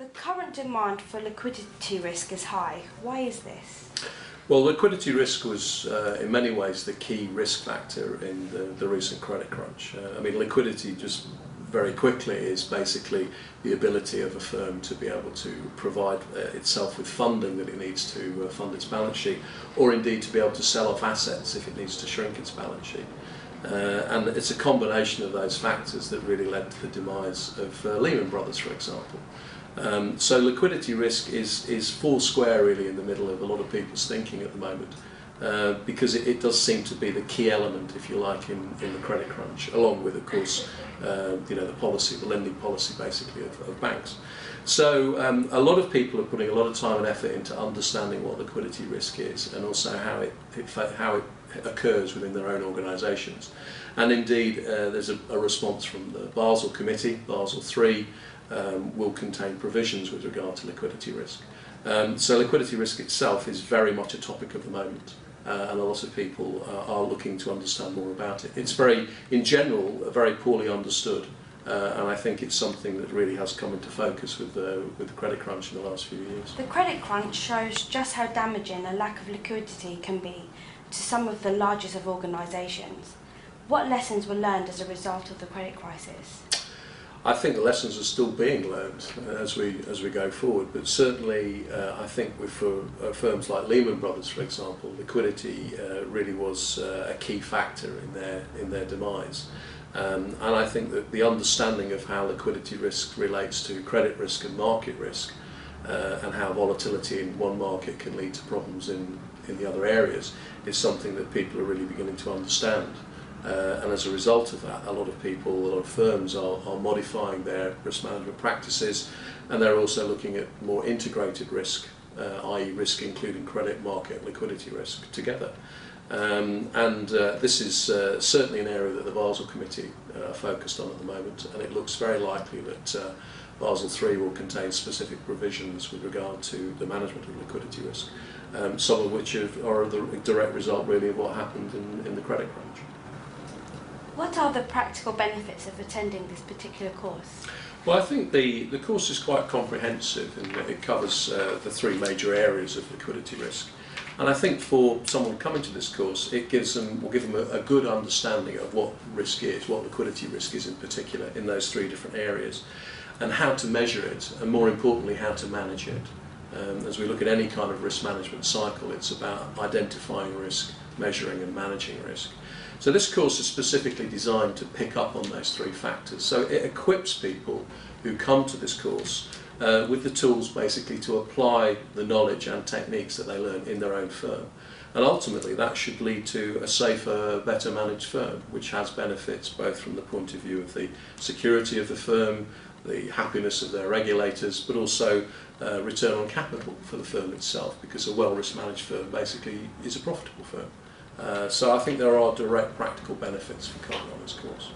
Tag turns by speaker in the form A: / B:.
A: current demand for liquidity risk is high. Why is this?
B: Well, liquidity risk was in many ways the key risk factor in the recent credit crunch. I mean, liquidity, just very quickly, is basically the ability of a firm to be able to provide itself with funding that it needs to fund its balance sheet, or indeed to be able to sell off assets if it needs to shrink its balance sheet. And it's a combination of those factors that really led to the demise of Lehman Brothers, for example. So liquidity risk is four square really in the middle of a lot of people's thinking at the moment, because it does seem to be the key element, if you like, in the credit crunch, along with, of course, the policy, the lending policy basically of banks. So a lot of people are putting a lot of time and effort into understanding what liquidity risk is, and also how it occurs within their own organisations. And indeed, there's a response from the Basel Committee. Basel III will contain provisions with regard to liquidity risk. So liquidity risk itself is very much a topic of the moment, and a lot of people are looking to understand more about it. It's in general, very poorly understood, and I think it's something that really has come into focus with the credit crunch in the last few years.
A: The credit crunch shows just how damaging a lack of liquidity can be to some of the largest of organisations. What lessons were learned as a result of the credit crisis?
B: I think the lessons are still being learned as we go forward, but certainly I think for firms like Lehman Brothers, for example, liquidity really was a key factor in their demise. And I think that the understanding of how liquidity risk relates to credit risk and market risk, and how volatility in one market can lead to problems in the other areas, is something that people are really beginning to understand. And as a result of that, a lot of people, a lot of firms are modifying their risk management practices, and they're also looking at more integrated risk, i.e. risk including credit, market, liquidity risk together. This is certainly an area that the Basel Committee are focused on at the moment, and it looks very likely that Basel III will contain specific provisions with regard to the management of liquidity risk, some of which are the direct result really of what happened in the credit crunch.
A: What are the practical benefits of attending this particular course?
B: Well, I think the course is quite comprehensive, and it covers the three major areas of liquidity risk. And I think for someone coming to this course, will give them a good understanding of what risk is, what liquidity risk is in particular, in those three different areas, and how to measure it, and more importantly, how to manage it. As we look at any kind of risk management cycle, it's about identifying risk, measuring and managing risk. So this course is specifically designed to pick up on those three factors. So it equips people who come to this course with the tools basically to apply the knowledge and techniques that they learn in their own firm. And ultimately that should lead to a safer, better managed firm, which has benefits both from the point of view of the security of the firm, the happiness of their regulators, but also return on capital for the firm itself, because a well-risk managed firm basically is a profitable firm. So I think there are direct practical benefits for coming on this course.